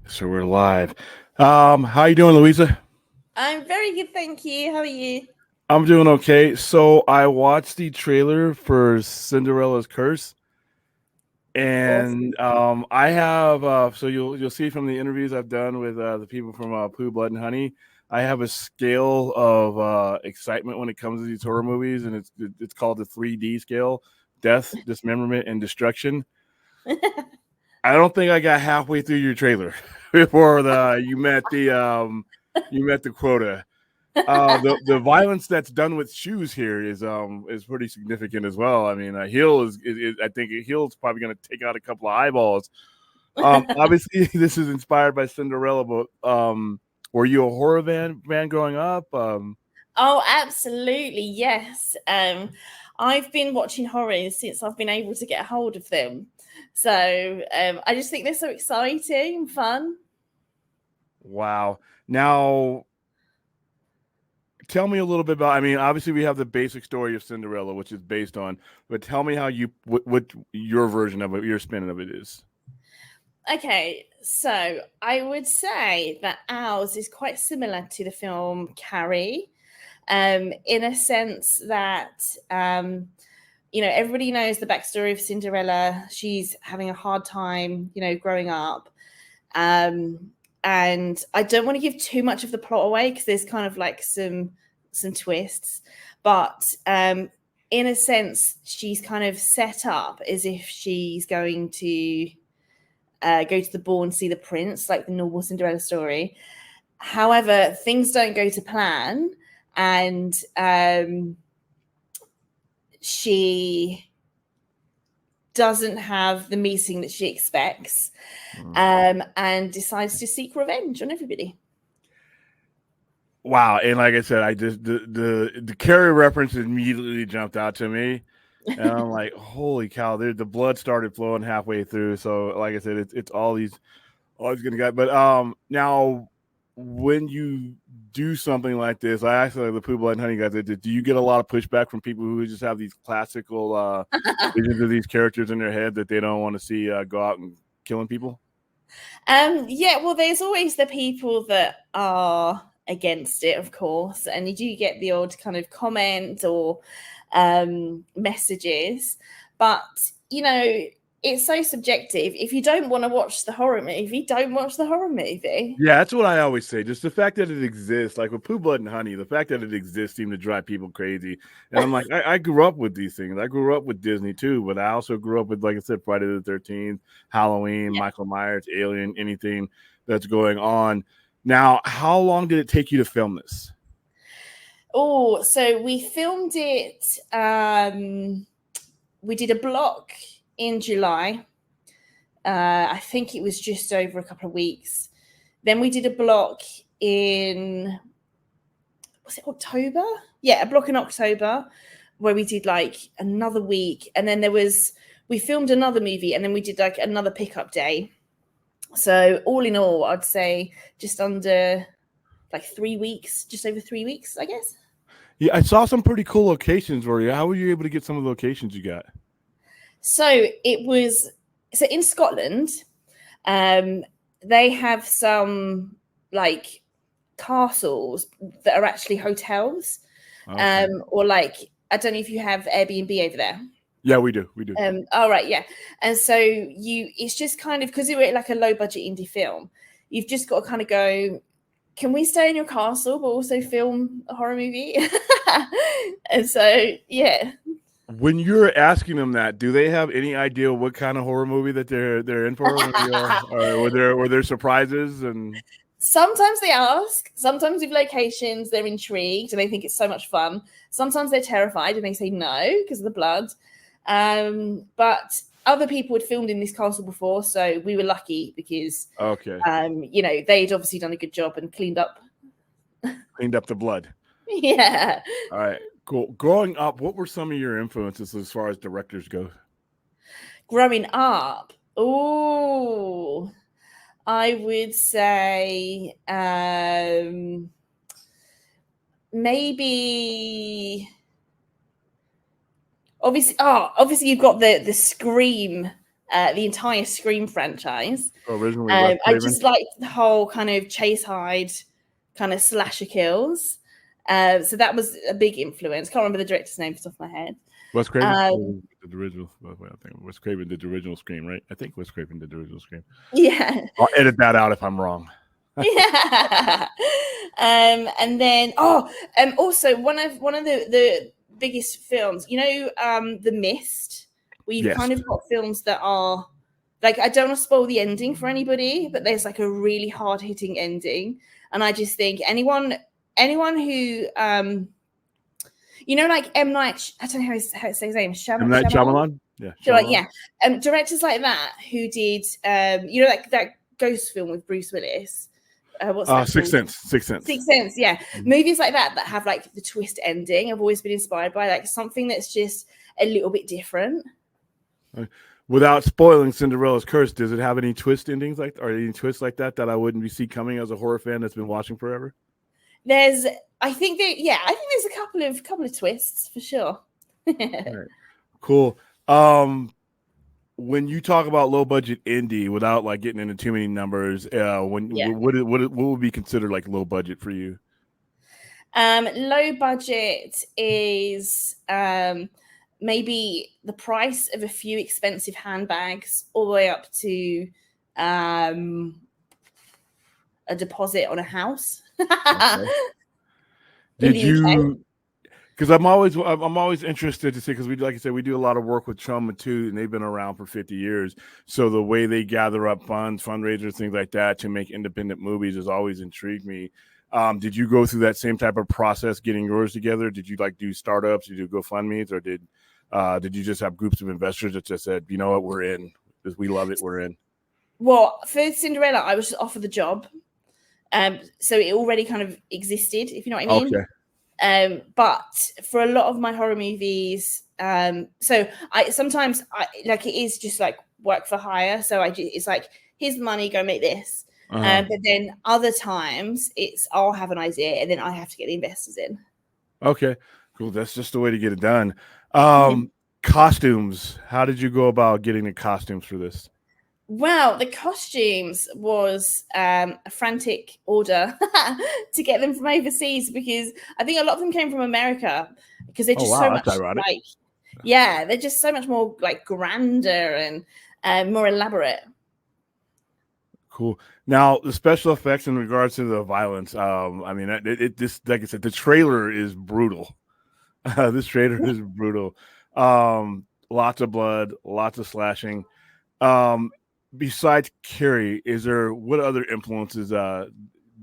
So we're live. How you doing, Louisa? I'm very good, thank you. How are you? I'm doing okay. So I watched the trailer for Cinderella's Curse, Awesome. and I have so you'll see from the interviews I've done with the people from Pooh, Blood and Honey. I have a scale of excitement when it comes to these horror movies, and it's called the 3D scale: death, dismemberment, and destruction. I don't think I got halfway through your trailer before you met the quota. The violence that's done with shoes here is pretty significant as well. I mean, a heel is I think a heel's probably going to take out a couple of eyeballs. Obviously, this is inspired by Cinderella, but were you a horror fan growing up? Oh, absolutely, yes. I've been watching horrors since I've been able to get a hold of them. So I just think they're so exciting and fun. Wow. Now, tell me a little bit about. I mean, obviously, we have the basic story of Cinderella, which is based on. But tell me how what your version of it, your spin of it is. Okay, so I would say that ours is quite similar to the film Carrie, in a sense that everybody knows the backstory of Cinderella. She's having a hard time, growing up. And I don't want to give too much of the plot away because there's kind of like some twists, but in a sense, she's kind of set up as if she's going to go to the ball and see the prince, like the normal Cinderella story. However, things don't go to plan, and she doesn't have the meeting that she expects, and decides to seek revenge on everybody. Wow, and like I said, I just the Carrie reference immediately jumped out to me, and I'm like, holy cow! The blood started flowing halfway through. So, like I said, it's all these gonna get. But now when you do something like this, I actually like the Pooh Blood and Honey guys. Do you get a lot of pushback from people who just have these classical visions of these characters in their head that they don't want to see go out and killing people? Yeah, well, there's always the people that are against it, of course, and you do get the odd kind of comment or messages, but it's so subjective. If you don't want to watch the horror movie, don't watch the horror movie. Yeah, that's what I always say. Just the fact that it exists, like with Pooh Blood and Honey, the fact that it exists seemed to drive people crazy. And I'm like, I grew up with these things. I grew up with Disney too, but I also grew up with, like I said, Friday the 13th, Halloween, Yeah. Michael Myers, Alien, anything that's going on. Now, how long did it take you to film this? Oh, so we filmed it. We did a block in July. I think it was just over a couple of weeks. Then we did a block in, was it October? Yeah, a block in October where we did like another week. And then we filmed another movie and then we did like another pickup day. So all in all, I'd say just under like 3 weeks, just over 3 weeks, I guess. Yeah, I saw some pretty cool locations for you. How were you able to get some of the locations you got? So in Scotland, they have some like castles that are actually hotels, Okay. or like I don't know if you have Airbnb over there. Yeah, we do. We do. All right, yeah. And so it's just kind of because we're like a low budget indie film, you've just got to kind of go, can we stay in your castle but also film a horror movie? And so yeah. When you're asking them that, do they have any idea what kind of horror movie that they're in for? Or were there surprises and Sometimes they ask, sometimes with locations they're intrigued and they think it's so much fun. Sometimes they're terrified and they say no because of the blood. But other people had filmed in this castle before, so we were lucky because okay, they'd obviously done a good job and cleaned up. cleaned up the blood? Yeah. All right, cool. Growing up, what were some of your influences as far as directors go? Growing up, oh, I would say maybe obviously you've got the Scream the entire Scream franchise. Originally, Wes I Craven. just liked the whole kind of Chase Hyde kind of slasher kills. So that was a big influence. Can't remember the director's name off the top of my head. Wes Craven did the original. I think Wes Craven did the original Scream, right? I think Wes Craven did the original Scream. Yeah. I'll edit that out if I'm wrong. Yeah. And then also one of the biggest films, The Mist, where you've kind of got films that are like, I don't want to spoil the ending for anybody, but there's like a really hard hitting ending. And I just think anyone who like M. Night, I don't know how to say his name, M. Night Shyamalan? Yeah. Shyamalan. Yeah. Directors like that who did like that ghost film with Bruce Willis. What's that? Sixth Sense. Sixth Sense, yeah. Mm-hmm. Movies like that have like the twist ending. I've always been inspired by like something that's just a little bit different. Without spoiling Cinderella's Curse, does it have any twist endings or any twists like that I wouldn't see coming as a horror fan that's been watching forever? I think there's a couple of twists for sure. Right. Cool. When you talk about low budget indie, without like getting into too many numbers, what would be considered like low budget for you? Low budget is maybe the price of a few expensive handbags, all the way up to a deposit on a house. Okay. Did you? Because I'm always interested to see, because like I said, we do a lot of work with Trauma too, and they've been around for 50 years. So the way they gather up funds, fundraisers, things like that to make independent movies has always intrigued me. Did you go through that same type of process getting yours together? Did you like do startups? Did you do GoFundMes, or did you just have groups of investors that just said, you know what, we're in, because we love it, we're in? Well, for Cinderella, I was just offered the job. So it already kind of existed, if you know what I mean. Okay. But for a lot of my horror movies, so I sometimes like, it is just like work for hire. So it's like, here's the money, go make this. But then other times I'll have an idea and then I have to get the investors in. Okay, cool. That's just the way to get it done. Costumes. How did you go about getting the costumes for this? Well, the costumes was a frantic order to get them from overseas, because I think a lot of them came from America, because they're just so much ironic. they're just so much more like grander and more elaborate. Cool. Now, the special effects in regards to the violence, I mean, this, like I said, the trailer is brutal. This trailer is brutal. Lots of blood, lots of slashing. Besides Carrie, what other influences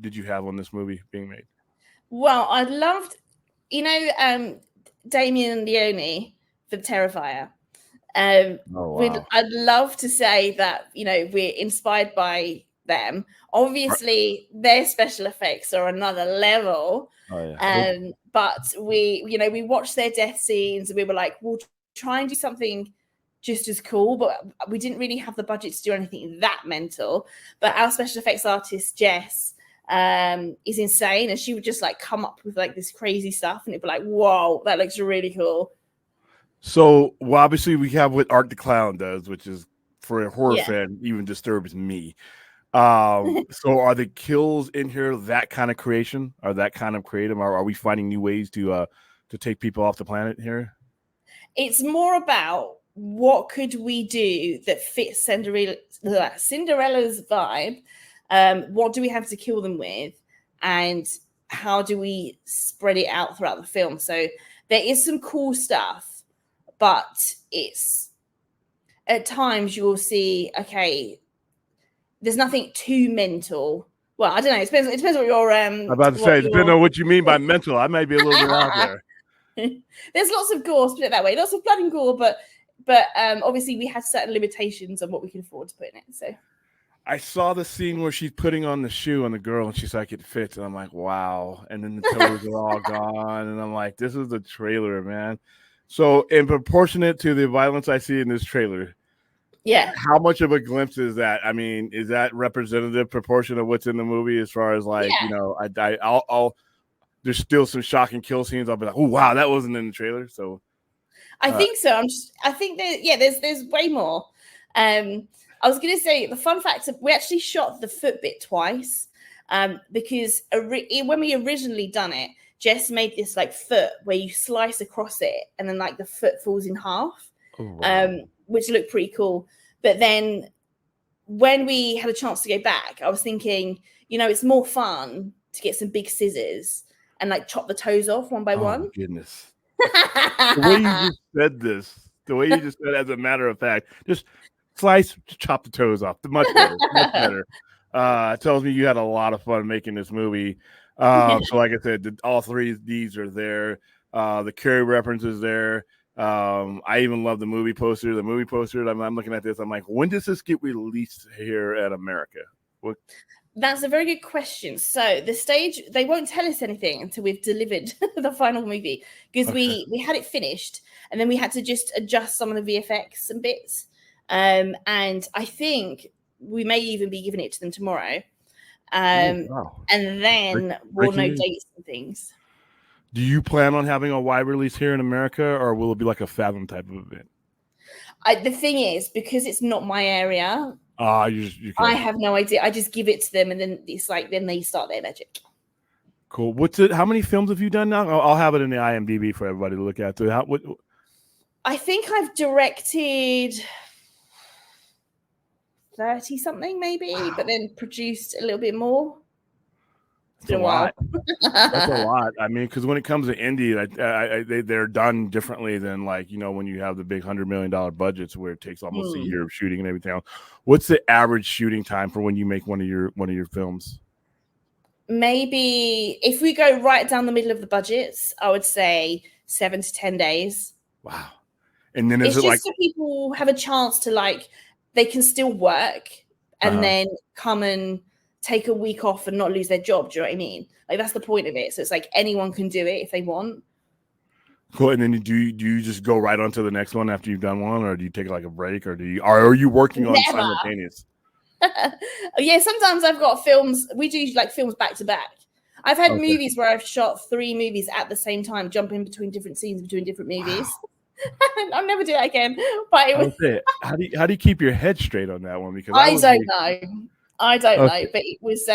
did you have on this movie being made? Well, I loved, Damien Leone for the Terrifier. Oh, wow. I'd love to say that, we're inspired by them. Obviously, their special effects are another level. Oh, yeah. But we watched their death scenes and we were like, we'll try and do something just as cool, but we didn't really have the budget to do anything that mental. But our special effects artist, Jess, is insane, and she would just like come up with like this crazy stuff, and it'd be like, whoa, that looks really cool. So, well, obviously we have what Art the Clown does, which is, for a horror fan, even disturbs me. So are the kills in here that kind of creation? Are that kind of creative? Are we finding new ways to take people off the planet here? It's more about what could we do that fits Cinderella's vibe. What do we have to kill them with, and how do we spread it out throughout the film? So there is some cool stuff, but it's, at times you will see, okay, there's nothing too mental. Well, I don't know. It depends what your I'm about to say, depending on what you mean by mental, I might be a little bit out there. There's lots of gore, put it that way. Lots of blood and gore, but obviously we have certain limitations on what we can afford to put in it. So I saw the scene where she's putting on the shoe on the girl, and she's like, it fits, and I'm like, wow. And then the toes are all gone, and I'm like, this is the trailer, man. So in proportionate to the violence I see in this trailer, yeah, how much of a glimpse is that? I mean, is that representative proportion of what's in the movie, as far as like, I'll there's still some shocking kill scenes. I'll be like, oh wow, that wasn't in the trailer. So I think so. I think that there's way more. I was going to say the fun fact we actually shot the foot bit twice because when we originally done it, Jess made this like foot where you slice across it and then like the foot falls in half, which looked pretty cool. But then when we had a chance to go back, I was thinking, it's more fun to get some big scissors and like chop the toes off one by one. Oh, goodness. The way you just said this, as a matter of fact, just slice, just chop the toes off. Much better. Much better. It tells me you had a lot of fun making this movie. So like I said, all three of these are there. The Carrie reference is there. I even love the movie poster. I'm looking at this. I'm like, when does this get released here at America? What? That's a very good question. So the stage, they won't tell us anything until we've delivered the final movie because we had it finished and then we had to just adjust some of the VFX and bits. And I think we may even be giving it to them tomorrow. And then we'll know dates and things. Do you plan on having a wide release here in America, or will it be like a Fathom type of event? The thing is, because it's not my area, I have no idea. I just give it to them, and then it's like then they start their magic. Cool. How many films have you done now? I'll have it in the IMDb for everybody to look at. I think I've directed 30 something maybe, but then produced a little bit more. It's been a while. That's a lot. I mean, because when it comes to indie, they're done differently than when you have the big $100 million budgets where it takes almost a year of shooting and everything else. What's the average shooting time for when you make one of your films? Maybe if we go right down the middle of the budgets, I would say 7 to 10 days. Wow. And then it's just so people have a chance to they can still work and then come and take a week off and not lose their job. Do you know what I mean? Like that's the point of it. So it's like anyone can do it if they want. Cool. And then do you just go right on to the next one after you've done one, or do you take like a break, or are you working on simultaneous? Yeah, sometimes I've got films. We do films back to back. I've had movies where I've shot 3 movies at the same time, jumping between different scenes between different movies. Wow. I'll never do that again. But it was how do you keep your head straight on that one? Because I don't know, but it was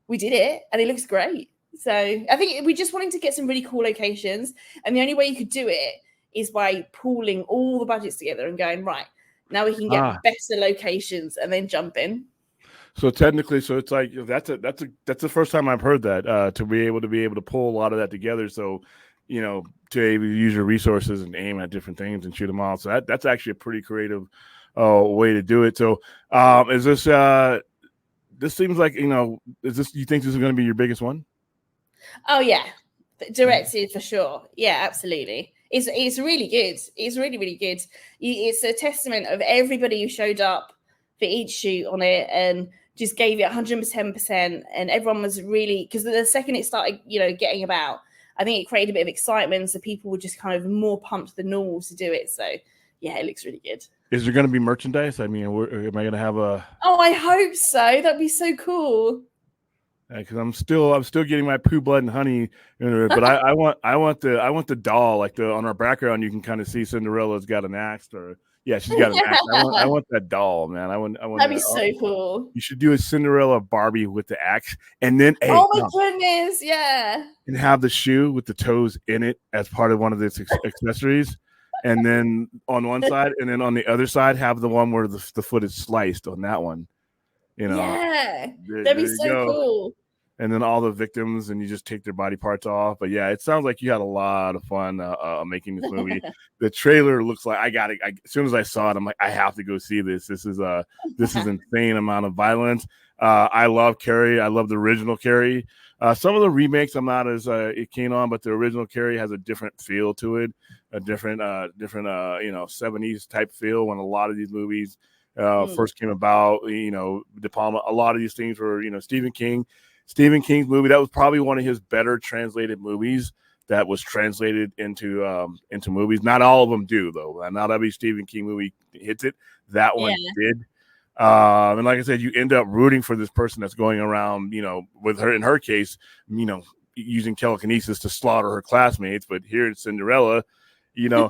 we did it and it looks great. So I think we just wanted to get some really cool locations, and the only way you could do it is by pooling all the budgets together and going, right, now we can get better locations and then jump in. So technically, it's like that's the first time I've heard that, to be able to pull a lot of that together. So to able to use your resources and aim at different things and shoot them all. So that's actually a pretty creative way to do it. So is this this seems like, you think this is going to be your biggest one? Oh yeah, directed for sure. Yeah, absolutely. It's really good. It's really, really good. It's a testament of everybody who showed up for each shoot on it and just gave it 110%. And everyone was really, because the second it started, getting about, I think it created a bit of excitement. So people were just kind of more pumped than normal to do it. So yeah, it looks really good. Is there going to be merchandise? I mean, am I going to have a? Oh, I hope so. That'd be so cool. Because I'm still getting my poo, blood, and honey, but I want the doll, like on our background. You can kind of see Cinderella's got an axe, she's got an axe. I want that doll, man. I want. That'd be so cool. You should do a Cinderella Barbie with the axe, and then goodness, yeah, and have the shoe with the toes in it as part of one of the accessories. And then on one side, and then on the other side, have the one where the foot is sliced on that one. Yeah, that'd be so cool. And then all the victims, and you just take their body parts off. But yeah, it sounds like you had a lot of fun making this movie. The trailer looks like I got it. As soon as I saw it, I'm like, I have to go see this. This is insane amount of violence. I love Carrie. I love the original Carrie. Some of the remakes I'm not as keen on, but the original Carrie has a different feel to it, a different 70s type feel. When a lot of these movies first came about, De Palma, a lot of these things were, Stephen King's movie. That was probably one of his better translated movies that was translated into movies. Not all of them do, though. Not every Stephen King movie hits it. That one did. And like I said, you end up rooting for this person that's going around, with her, in her case, using telekinesis to slaughter her classmates. But here in Cinderella, you know,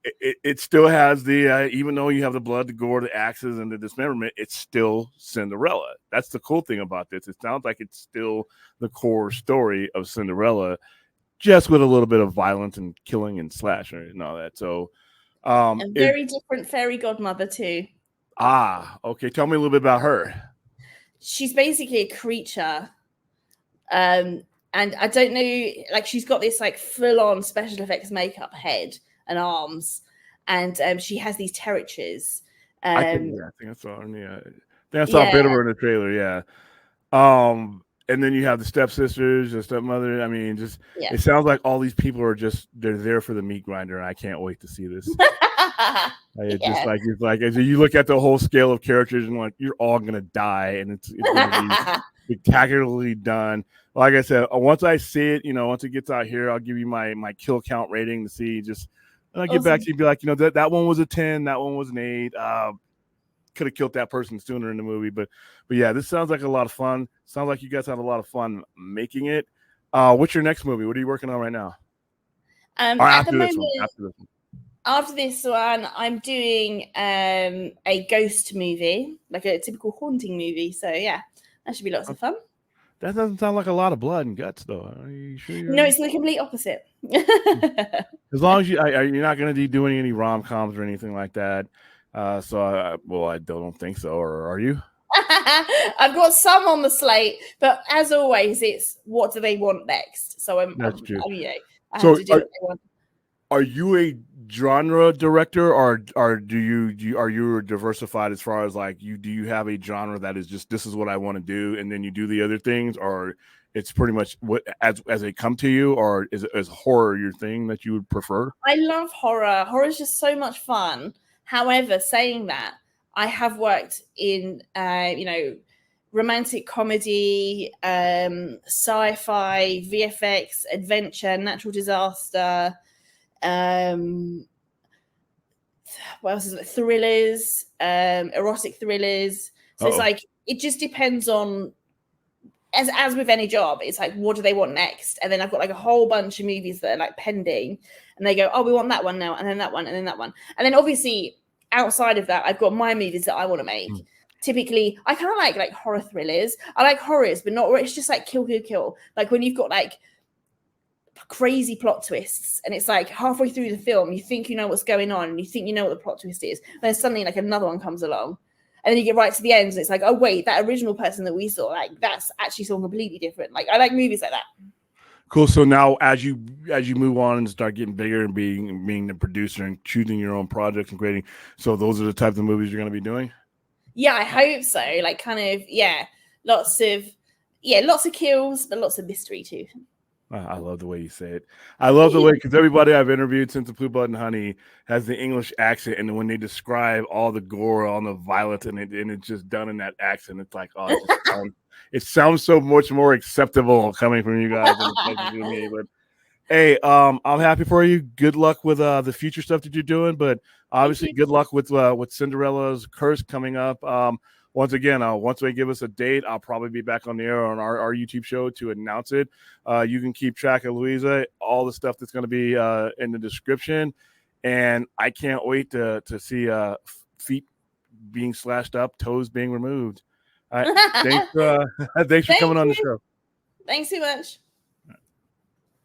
it still has the even though you have the blood, the gore, the axes, and the dismemberment, it's still Cinderella. That's the cool thing about this. It sounds like it's still the core story of Cinderella, just with a little bit of violence and killing and slashing and all that. So, A very different fairy godmother too. Okay. Tell me a little bit about her. She's basically a creature. And I don't know, like she's got this like full-on special effects makeup head and arms, and she has these territories. I think I saw her. Yeah, I think I saw a bit of her in the trailer. Yeah. And then you have the stepsisters, the stepmother. I mean, it sounds like all these people are they're there for the meat grinder, and I can't wait to see this. It's like as you look at the whole scale of characters, and like you're all gonna die, and it's gonna be spectacularly done. Like I said, once I see it, once it gets out here, I'll give you my kill count rating to see. And I'll get back to you, be like, that one was a 10, that one was an 8. Could have killed that person sooner in the movie, but yeah, this sounds like a lot of fun. Sounds like you guys have a lot of fun making it. What's your next movie? What are you working on right now? After this one, I'm doing a ghost movie, like a typical haunting movie. So yeah, that should be lots of fun. That doesn't sound like a lot of blood and guts, though. Are you sure? No, it's the complete opposite. As long as you're not going to be doing any rom-coms or anything like that. I don't think so. Or are you? I've got some on the slate, but as always, it's what do they want next? So That's true. I have to do what they want. Are you a genre director, or are you diversified as far as like do you have a genre that is just this is what I want to do, and then you do the other things, or it's pretty much what as they come to you, or is horror your thing that you would prefer? I love horror. Horror is just so much fun. However, saying that, I have worked in romantic comedy, sci-fi, VFX, adventure, natural disaster. What else is it? Thrillers, erotic thrillers. So it's like it just depends on as with any job, it's like what do they want next? And then I've got like a whole bunch of movies that are like pending, and they go, oh, we want that one now, and then that one, and then that one. And then obviously outside of that, I've got my movies that I want to make. Typically, I kind of like horror thrillers. I like horrors, but not where it's just like kill. Like when you've got like crazy plot twists, and it's like halfway through the film, you think you know what's going on, and you think you know what the plot twist is, and then suddenly like another one comes along, and then you get right to the end, and it's like, oh wait, that original person that we saw, like that's actually someone completely different. Like I like movies like that. Cool. So now, as you move on and start getting bigger and being the producer and choosing your own projects and creating, so those are the types of movies you're going to be doing. Yeah, I hope so. Like kind of lots of kills, but lots of mystery too. I love the way you say it. I love the way, because everybody I've interviewed since the Blue Button Honey has the English accent, and when they describe all the gore, all the violence, and it's just done in that accent, it's like, oh, it sounds so much more acceptable coming from you guys than me. But hey, I'm happy for you. Good luck with the future stuff that you're doing, but obviously good luck with Cinderella's Curse coming up. Once again, once they give us a date, I'll probably be back on the air on our YouTube show to announce it. You can keep track of Louisa, all the stuff that's going to be in the description. And I can't wait to see feet being slashed up, toes being removed. Thanks for coming on the show. Thanks so much.